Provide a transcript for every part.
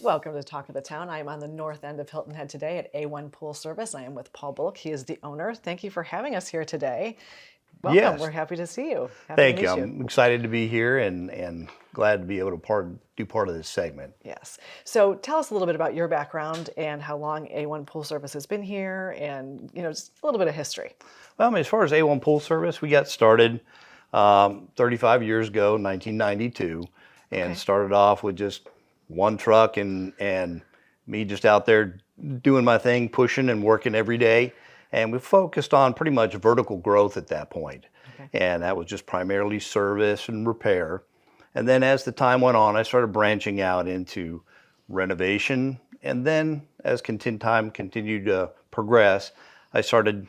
Welcome to Talk of the Town. I am on the north end of Hilton Head today at A-1 Pool Service. I am with Paul Bullock. He is the owner. Thank you for having us here today. Welcome. Yes. We're happy to see you. Happy Thank to you. meet I'm excited to be here and glad to be able to do part of this segment. Yes. So tell us a little bit about your background and how long A-1 Pool Service has been here and, just a little bit of history. Well, I mean, as far as A-1 Pool Service, we got started 35 years ago, 1992, and started off with just one truck and me just out there doing my thing, pushing and working every day. And we focused on pretty much vertical growth at that point. And that was just primarily service and repair. And then as the time went on, I started branching out into renovation. And then as time continued to progress, I started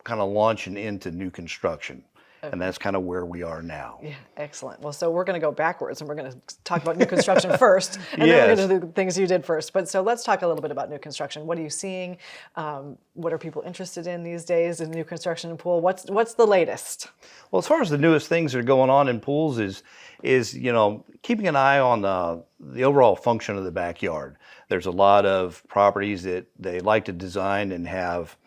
kind of launching into new construction. And that's kind of where we are now. Yeah, excellent. Well, so we're going to go backwards and we're going to talk about new construction first, and then we're going to do the things you did first. But so let's talk a little bit about new construction. What are you seeing? What are people interested in these days in new construction and pool? What's the latest? Well, as far as the newest things that are going on in pools is keeping an eye on the overall function of the backyard. There's a lot of properties that they like to design and have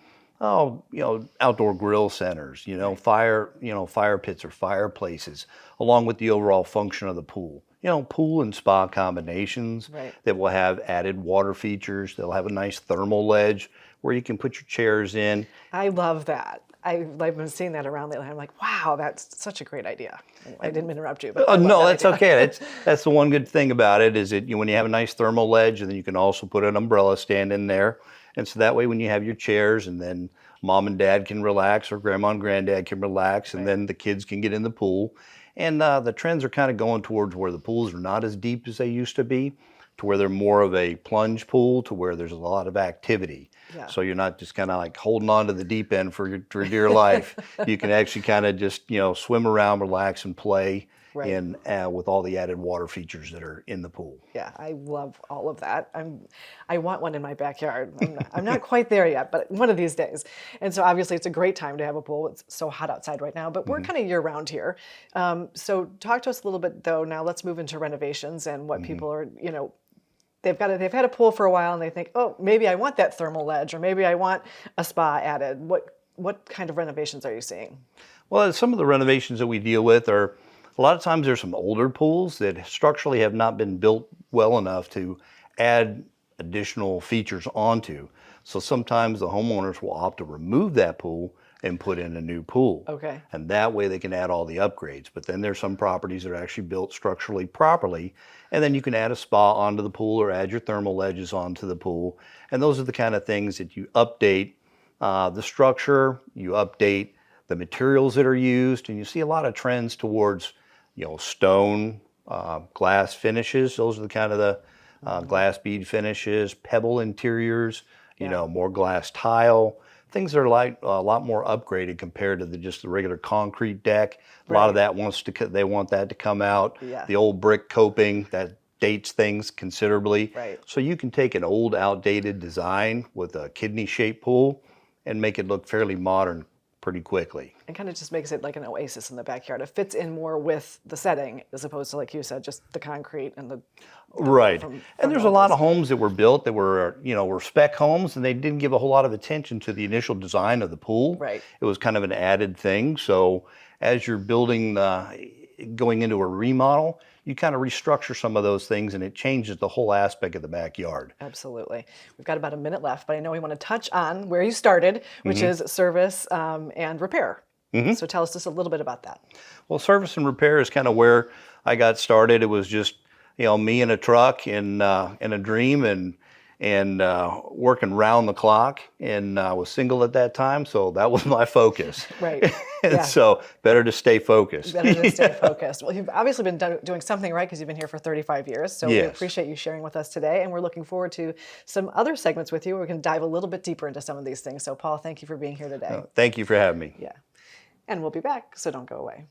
outdoor grill centers, fire pits or fireplaces, along with the overall function of the pool. Pool and spa combinations that will have added water features. They'll have a nice thermal ledge where you can put your chairs in. I love that. I've been seeing that around lately. I'm like, wow, that's such a great idea. I didn't interrupt you. But no, that's okay. That's the one good thing about it is that when you have a nice thermal ledge, and then you can also put an umbrella stand in there. And so that way when you have your chairs and then mom and dad can relax or grandma and granddad can relax and then the kids can get in the pool. And the trends are kind of going towards where the pools are not as deep as they used to be, to where they're more of a plunge pool, to where there's a lot of activity. Yeah. So you're not just kind of like holding on to the deep end for dear life. You can actually kind of just, swim around, relax and play. And with all the added water features that are in the pool. Yeah, I love all of that. I want one in my backyard. I'm not quite there yet, but one of these days. And so obviously it's a great time to have a pool. It's so hot outside right now, but we're kind of year round here. So talk to us a little bit though. Now let's move into renovations and what people are, they've had a pool for a while and they think, oh, maybe I want that thermal ledge or maybe I want a spa added. What kind of renovations are you seeing? Well, some of the renovations that we deal with are, a lot of times there's some older pools that structurally have not been built well enough to add additional features onto. So sometimes the homeowners will opt to remove that pool and put in a new pool. Okay. And that way they can add all the upgrades. But then there's some properties that are actually built structurally properly. And then you can add a spa onto the pool or add your thermal ledges onto the pool. And those are the kind of things that you update the structure, you update the materials that are used, and you see a lot of trends towards stone, glass finishes. Those are the kind of the glass bead finishes, pebble interiors, more glass tile. Things are like a lot more upgraded compared to just the regular concrete deck. A lot of that they want that to come out. Yeah. The old brick coping, that dates things considerably. Right. So you can take an old outdated design with a kidney-shaped pool and make it look fairly modern pretty quickly. It kind of just makes it like an oasis in the backyard. It fits in more with the setting as opposed to, like you said, just the concrete and the... Right. And there's a lot of homes that were built that were spec homes, and they didn't give a whole lot of attention to the initial design of the pool. Right. It was kind of an added thing. So as you're building, going into a remodel, you kind of restructure some of those things and it changes the whole aspect of the backyard. Absolutely. We've got about a minute left, but I know we want to touch on where you started, which is service and repair. So tell us just a little bit about that. Well, service and repair is kind of where I got started. It was just, me in a truck and a dream and working round the clock, and I was single at that time, so that was my focus. Right. And so better to stay focused. Better to stay focused. Well, you've obviously been doing something right because you've been here for 35 years, so we appreciate you sharing with us today, and we're looking forward to some other segments with you where we can dive a little bit deeper into some of these things. So Paul, thank you for being here today. Thank you for having me. Yeah. And we'll be back, so don't go away.